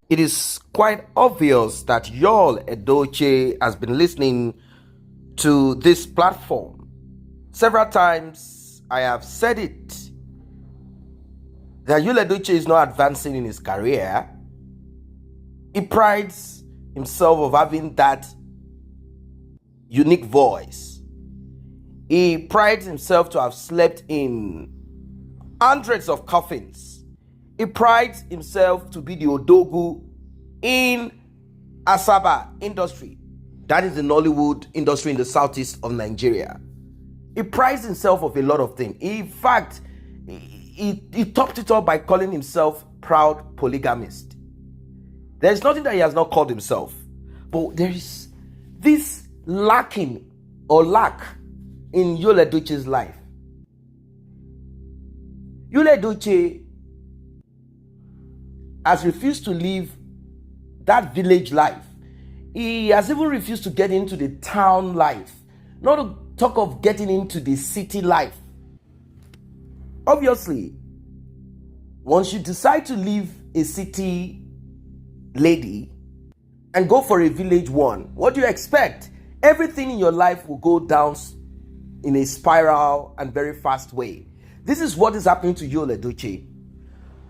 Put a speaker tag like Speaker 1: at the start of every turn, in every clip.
Speaker 1: It is quite obvious that Yul Edochie has been listening to this platform. Several times I have said it, that Yul Edochie is not advancing in his career. He prides himself of having that unique voice. He prides himself to have slept in hundreds of coffins. He prides himself to be the Odogu in Asaba industry. That is the Nollywood industry in the southeast of Nigeria. He prides himself of a lot of things. In fact, he topped it up by calling himself proud polygamist. There is nothing that he has not called himself. But there is this lacking or lack in Yul Edochie's life. Yul Edochie has refused to live that village life. He has even refused to get into the town life, not to talk of getting into the city life. Obviously, once you decide to leave a city lady and go for a village one, what do you expect? Everything in your life will go down in a spiral and very fast way. This is what is happening to Yul Edochie.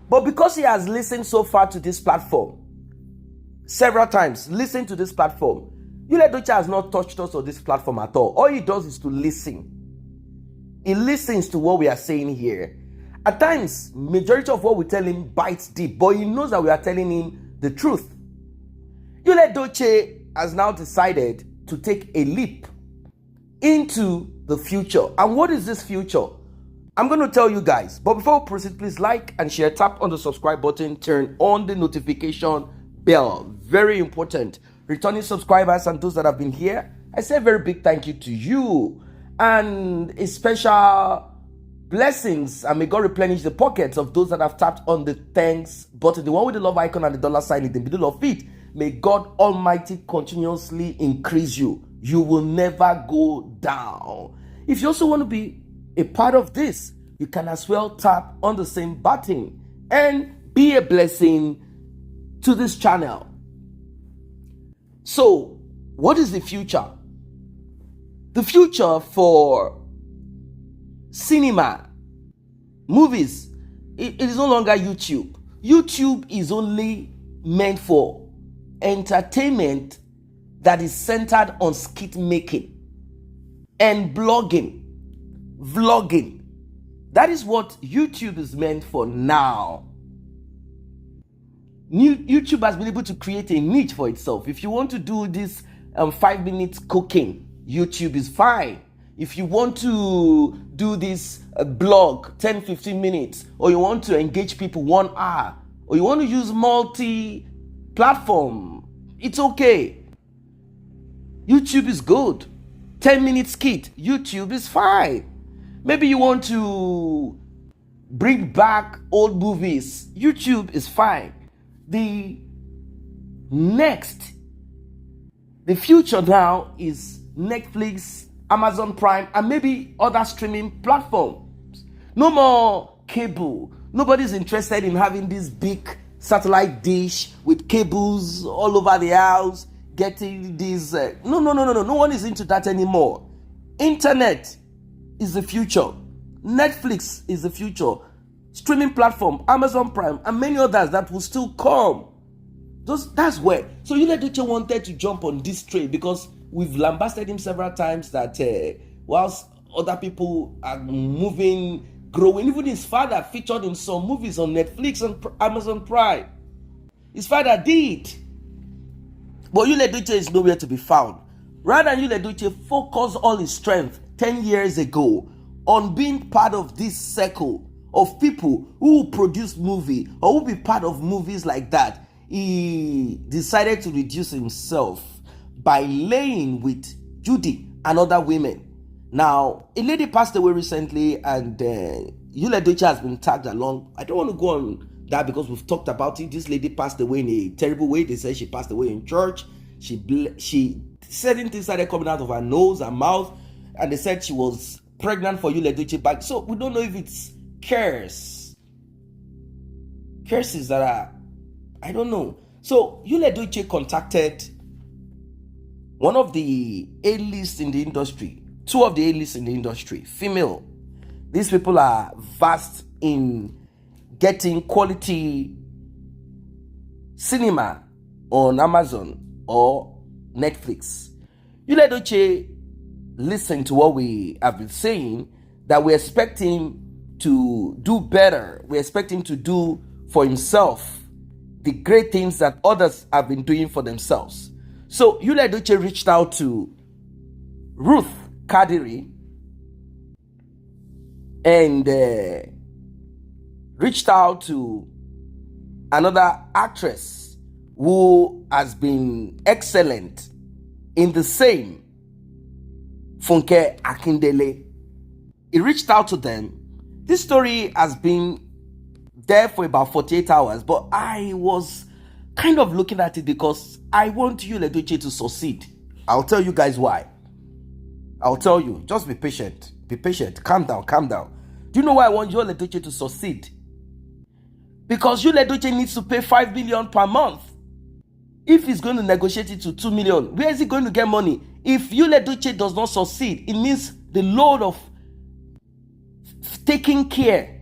Speaker 1: But because he has listened so far to this platform, several times, listen to this platform, Yul Edochie has not touched us on this platform at all. All he does is to listen. He listens to what we are saying here. At times, majority of what we tell him bites deep, but he knows that we are telling him the truth. Yul Edochie has now decided to take a leap into the future. And what is this future? I'm going to tell you guys, but before we proceed, please like and share, tap on the subscribe button, turn on the notification bell. Very important. Returning subscribers and those that have been here, I say a very big thank you to you, and a special blessings, and may God replenish the pockets of those that have tapped on the thanks button, the one with the love icon and the dollar sign in the middle of it. May God Almighty continuously increase you. You will never go down. If you also want to be a part of this, you can as well tap on the same button and be a blessing to this channel. So, what is the future? The future for cinema, movies, it is no longer YouTube. YouTube is only meant for entertainment that is centered on skit making and blogging. Vlogging. That is what YouTube is meant for now. YouTube has been able to create a niche for itself. If you want to do this 5 minutes cooking, YouTube is fine. If you want to do this blog 10-15 minutes, or you want to engage people 1 hour, or you want to use multi-platform, it's okay. YouTube is good. 10-minute skit, YouTube is fine. Maybe you want to bring back old movies, YouTube is fine. The future now is Netflix, Amazon Prime, and maybe other streaming platforms. No more cable. Nobody's interested in having this big satellite dish with cables all over the house, getting these. No. No one is into that anymore. Internet is the future. Netflix is the future. Streaming platform, Amazon Prime, and many others that will still come. That's where. So Yul Edochie wanted to jump on this train because we've lambasted him several times that whilst other people are moving, growing, even his father featured in some movies on Netflix and Amazon Prime. His father did. But Yul Edochie is nowhere to be found. Rather than Yul Edochie focus all his strength 10 years ago on being part of this circle of people who produce movie or who be part of movies like that, he decided to reduce himself by laying with Judy and other women. Now, a lady passed away recently, and Yul Edochie has been tagged along. I don't want to go on that because we've talked about it. This lady passed away in a terrible way. They said she passed away in church. She certain things started coming out of her nose and mouth, and they said she was pregnant for Yul Edochie back. So we don't know if it's curses that are, I don't know. So Yul Edochie contacted one of the A-list in the industry, two of the A-list in the industry, female. These people are vast in getting quality cinema on Amazon or Netflix. Yul Edochie listened to what we have been saying, that we expect him to do better. We expect him to do for himself the great things that others have been doing for themselves. So Yul Edochie reached out to Ruth Kadiri and reached out to another actress who has been excellent in the same, Funke Akindele. He reached out to them. This story has been there for about 48 hours, but I was kind of looking at it because I want Yul Edochie to succeed. I'll tell you guys why. I'll tell you. Just be patient. Be patient. Calm down. Calm down. Do you know why I want Yul Edochie to succeed? Because Yul Edochie needs to pay 5 million per month. If he's going to negotiate it to 2 million, where is he going to get money? If Yul Edochie does not succeed, it means the load of taking care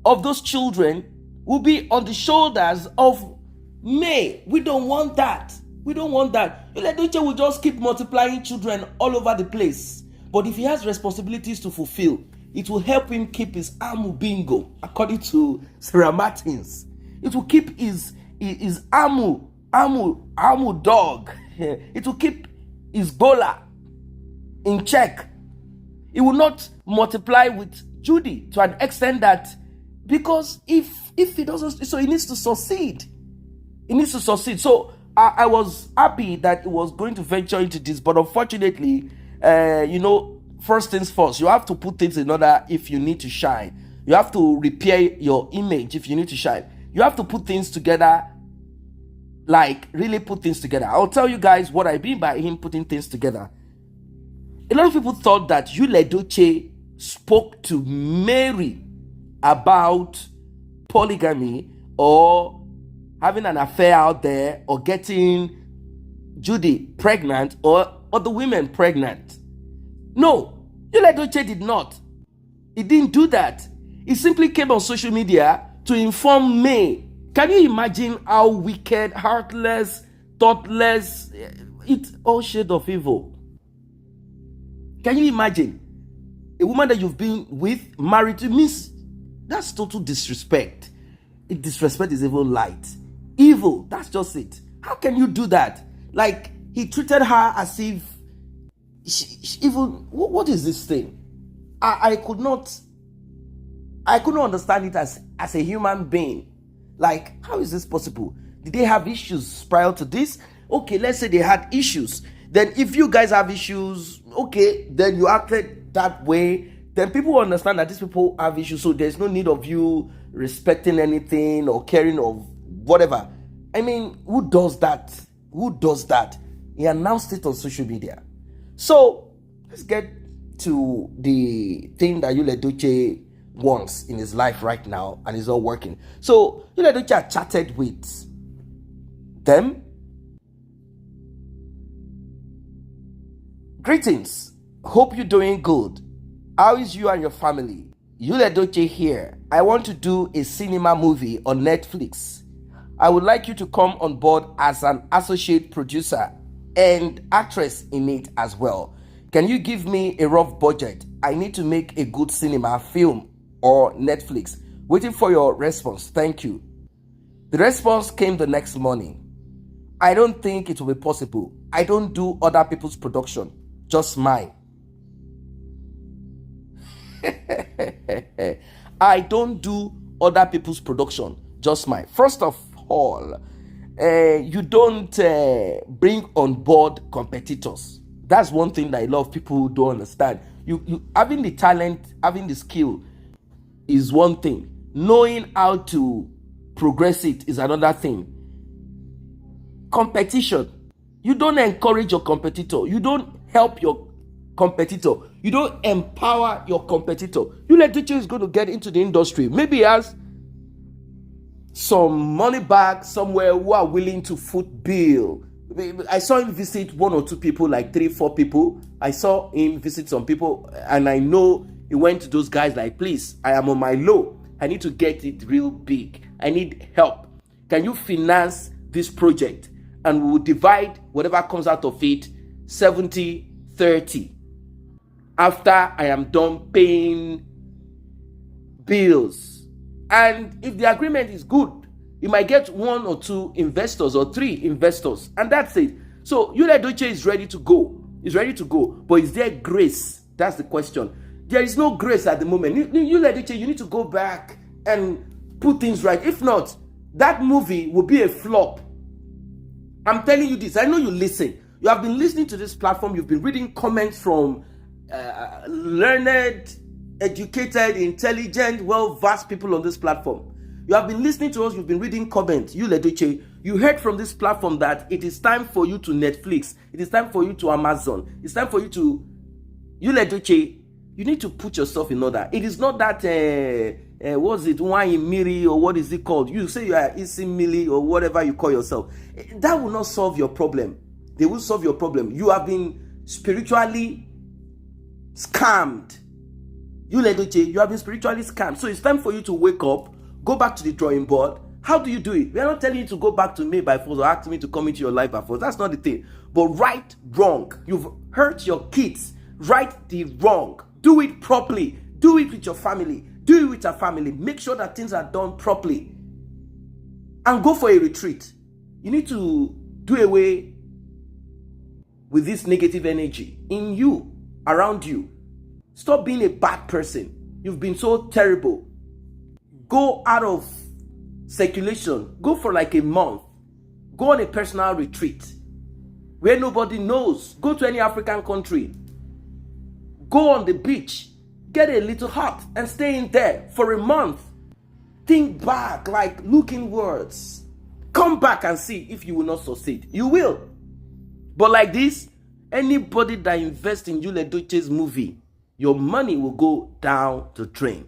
Speaker 1: of those children will be on the shoulders of May. We don't want that. We don't want that. Yul Edochie will just keep multiplying children all over the place. But if he has responsibilities to fulfill, it will help him keep his amu bingo, according to Sarah Martins. It will keep his amu dog. It will keep his bola in check. It will not multiply with Judy to an extent that, because if he doesn't, so he needs to succeed. He needs to succeed. So I was happy that he was going to venture into this, but unfortunately, first things first, you have to put things in order if you need to shine. You have to repair your image if you need to shine. You have to put things together, like really put things together. I'll tell you guys what I mean by him putting things together. A lot of people thought that Yul Edochie spoke to Mary about polygamy or having an affair out there or getting Judy pregnant or the women pregnant. No, Yul Edochie did not. He didn't do that. He simply came on social media to inform May. Can you imagine how wicked, heartless, thoughtless, it's all shade of evil? Can you imagine a woman that you've been with, married to? Means that's total disrespect. Disrespect is even light. Evil, that's just it. How can you do that? Like, he treated her as if she even, what is this thing? I couldn't understand it as a human being. Like, how is this possible? Did they have issues prior to this? Okay, let's say they had issues. Then if you guys have issues, okay, then you acted that way. Then people will understand that these people have issues. So there's no need of you respecting anything or caring of whatever. I mean, who does that? Who does that? He announced it on social media. So let's get to the thing that Yul Edochie wants in his life right now, and it's not working. So Yul Edochie chatted with them. Greetings. Hope you're doing good. How is you and your family? Yul Edochie here. I want to do a cinema movie on Netflix. I would like you to come on board as an associate producer and actress in it as well. Can you give me a rough budget? I need to make a good cinema film or Netflix. Waiting for your response. Thank you. The response came the next morning. I don't think it will be possible. I don't do other people's production, just mine. I don't do other people's production, just mine. First of all, you don't bring on board competitors. That's one thing that a lot of people don't understand. You having the talent, having the skill is one thing. Knowing how to progress it is another thing. Competition. You don't encourage your competitor. You don't help your competitor. You don't empower your competitor. Yul Edochie is going to get into the industry. Maybe he has some money back somewhere who are willing to foot bill. I saw him visit 1 or 2 people, like 3, 4 people. I saw him visit some people, and I know he went to those guys like, please, I am on my low. I need to get it real big. I need help. Can you finance this project? And we will divide whatever comes out of it 70-30. After I am done paying bills. And if the agreement is good, you might get 1 or 2 investors or 3 investors, and that's it. So Yul Edochie is ready to go. He's ready to go. But is there grace? That's the question. There is no grace at the moment. Yul Edochie, you need to go back and put things right. If not, that movie will be a flop. I'm telling you this. I know you listen. You have been listening to this platform. You've been reading comments from learned, educated, intelligent, well-versed people on this platform. You have been listening to us. You've been reading comments. Yul Edochie, you heard from this platform that it is time for you to Netflix. It is time for you to Amazon. It's time for you to Yul Edochie. You need to put yourself in order. It is not that what's it, wine miri, or what is it called? You say you are Isi Mili or whatever you call yourself. That will not solve your problem. They will solve your problem. You have been spiritually scammed. Yul Edochie, you have been spiritually scammed. So it's time for you to wake up, go back to the drawing board. How do you do it? We are not telling you to go back to me by force or ask me to come into your life by force. That's not the thing. But right wrong. You've hurt your kids. Right the wrong. Do it properly. Do it with your family. Do it with your family. Make sure that things are done properly. And go for a retreat. You need to do away with this negative energy in you, around you. Stop being a bad person. You've been so terrible. Go out of circulation. Go for like a month. Go on a personal retreat where nobody knows. Go to any African country. Go on the beach. Get a little hut and stay in there for a month. Think back, like look inwards. Come back and see if you will not succeed. You will. But like this, anybody that invests in Yul Edochie's movie, your money will go down the drain.